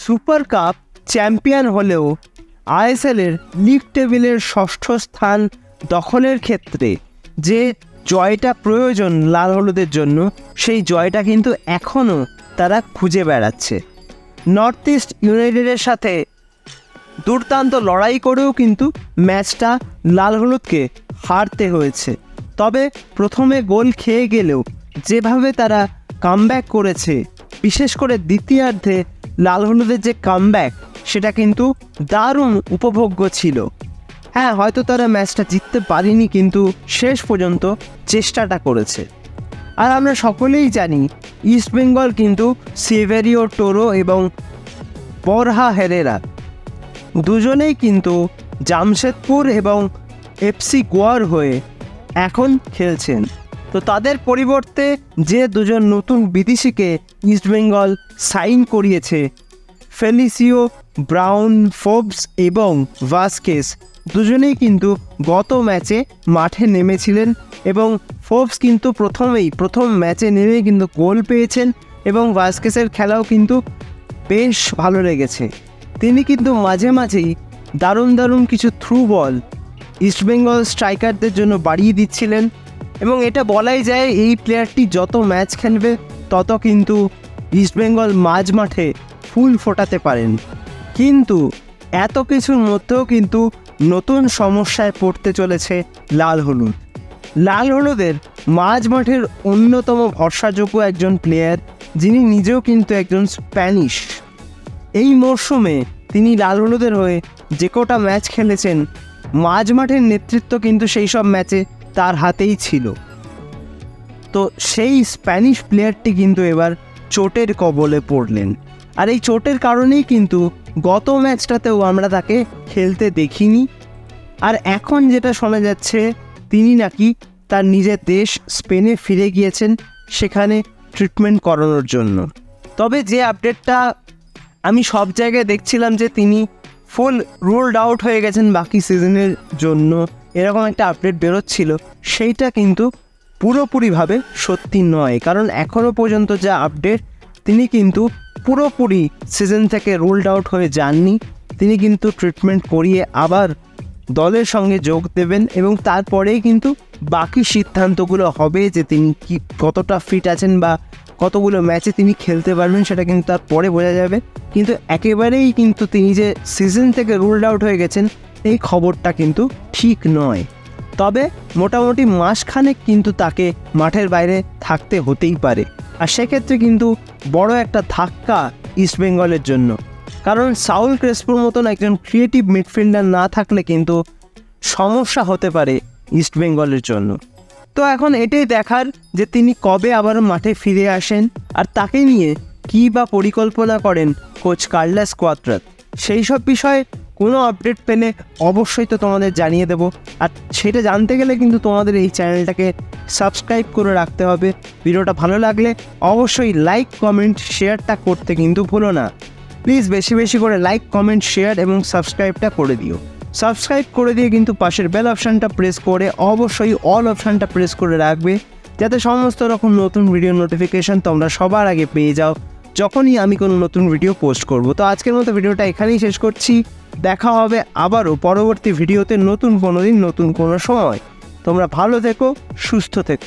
Super cup champion হলেও আইএসএলের league টেবিলের ষষ্ঠ স্থান দখলের ক্ষেত্রে যে জয়টা প্রয়োজন লাল হলুদের জন্য, সেই জয়টা কিন্তু এখনও তারা খুঁজে বেড়াচ্ছে। নর্থ ইস্ট ইউনাইটেডের সাথে দুর্দান্ত লড়াই করেও কিন্তু ম্যাচটা লাল হলুদকে হারতে হয়েছে। তবে প্রথমে গোল খেয়ে গেলেও যেভাবে তারা কামব্যাক করেছে, বিশেষ করে দ্বিতীয়ার্ধে লাল হলুদের যে কামব্যাক, সেটা কিন্তু দারুণ উপভোগ্য ছিল। হ্যাঁ, হয়তো তারা ম্যাচটা জিততে পারেনি, কিন্তু শেষ পর্যন্ত চেষ্টাটা করেছে। আর আমরা সকলেই জানি ইস্টবেঙ্গল কিন্তু সেভেরিও টোরো এবং বরহা হেরেরা দুজনেই কিন্তু জামশেদপুর এবং এফসি গোয়ার হয়ে এখন খেলছেন। তো তাদের পরিবর্তে যে দুজন নতুন বিদেশিকে ইস্টবেঙ্গল সাইন করিয়েছে, ফেলিসিও ব্রাউন ফোবস এবং ভাস্কেস, দুজনেই কিন্তু গত ম্যাচে মাঠে নেমেছিলেন এবং ফোবস কিন্তু প্রথম ম্যাচে নেমেই কিন্তু গোল পেয়েছেন এবং ভাস্কেসের খেলাও কিন্তু বেশ ভালো লেগেছে। তিনি কিন্তু মাঝে মাঝেই দারুণ কিছু থ্রু বল ইস্টবেঙ্গল স্ট্রাইকারদের জন্য বাড়িয়ে দিচ্ছিলেন এবং এটা বলাই যায় এই প্লেয়ারটি যত ম্যাচ খেলবে তত কিন্তু ইস্টবেঙ্গল মাঝ মাঠে ফুল ফোটাতে পারেন। কিন্তু এত কিছুর মধ্যেও কিন্তু নতুন সমস্যায় পড়তে চলেছে লাল হলুদ। লাল হলুদের মাঝ মাঠের অন্যতম ভরসাযোগ্য একজন প্লেয়ার, যিনি নিজেও কিন্তু একজন স্প্যানিশ। এই মরশুমে তিনি লাল হলুদের হয়ে যে কটা ম্যাচ খেলেছেন, মাঝ মাঠের নেতৃত্ব কিন্তু সেই সব ম্যাচে তার হাতেই ছিল। তো সেই স্প্যানিশ প্লেয়ারটি কিন্তু এবার চোটের কবলে পড়লেন। আর এই চোটের কারণেই কিন্তু গত ম্যাচটাতেও আমরা তাকে খেলতে দেখিনি। আর এখন যেটা শোনা যাচ্ছে, তিনি নাকি তার নিজের দেশ স্পেনে ফিরে গিয়েছেন সেখানে ট্রিটমেন্ট করানোর জন্য। তবে যে আপডেটটা আমি সব জায়গায় দেখছিলাম যে তিনি ফুল রুলড আউট হয়ে গেছেন বাকি সিজনের জন্য, এরকম একটা আপডেট বেরোচ্ছিল, সেইটা কিন্তু পুরোপুরিভাবে সত্যি নয়। কারণ এখনও পর্যন্ত যা আপডেট, তিনি কিন্তু পুরোপুরি সিজন থেকে রুলড আউট হয়ে যাননি। তিনি কিন্তু ট্রিটমেন্ট করিয়ে আবার দলের সঙ্গে যোগ দেবেন এবং তারপরেই কিন্তু বাকি সিদ্ধান্তগুলো হবে যে তিনি কতটা ফিট আছেন বা কতগুলো ম্যাচে তিনি খেলতে পারবেন, সেটা কিন্তু তারপরে বোঝা যাবে। কিন্তু একেবারেই কিন্তু তিনি যে সিজন থেকে রুলড আউট হয়ে গেছেন, এই খবরটা কিন্তু ঠিক নয়। তবে মোটামুটি মাসখানেক কিন্তু তাকে মাঠের বাইরে থাকতে হতেই পারে। আর সেক্ষেত্রে কিন্তু বড় একটা ধাক্কা ইস্টবেঙ্গলের জন্য, কারণ সাউল ক্রেসপোর মতন একজন ক্রিয়েটিভ মিডফিল্ডার না থাকলে কিন্তু সমস্যা হতে পারে ইস্টবেঙ্গলের জন্য। তো এখন এটাই দেখার যে তিনি কবে আবার মাঠে ফিরে আসেন আর তাকে নিয়ে কী বা পরিকল্পনা করেন কোচ কার্লোস কোয়াদ্রাদো। সেই সব বিষয়ে কোনো আপডেট পেলে অবশ্যই তো তোমাদের জানিয়ে দেব। আর সেটা জানতে গেলে কিন্তু তোমাদের এই চ্যানেলটাকে সাবস্ক্রাইব করে রাখতে হবে। ভিডিওটা ভালো লাগলে অবশ্যই লাইক কমেন্ট শেয়ারটা করতে কিন্তু ভুলো না। প্লিজ বেশি করে লাইক কমেন্ট শেয়ার এবং সাবস্ক্রাইবটা করে দিও। সাবস্ক্রাইব করে দিয়ে কিন্তু পাশের বেল অপশানটা প্রেস করে অবশ্যই অল অপশানটা প্রেস করে রাখবে, যাতে সমস্ত রকম নতুন ভিডিও নোটিফিকেশান তোমরা সবার আগে পেয়ে যাও যখনই আমি কোনো নতুন ভিডিও পোস্ট করব। তো আজকের মতো ভিডিওটা এখানেই শেষ করছি। দেখা হবে আবারও পরবর্তী ভিডিওতে নতুন কোনো দিন নতুন কোনো সময়। তোমরা ভালো থেকো, সুস্থ থেকো।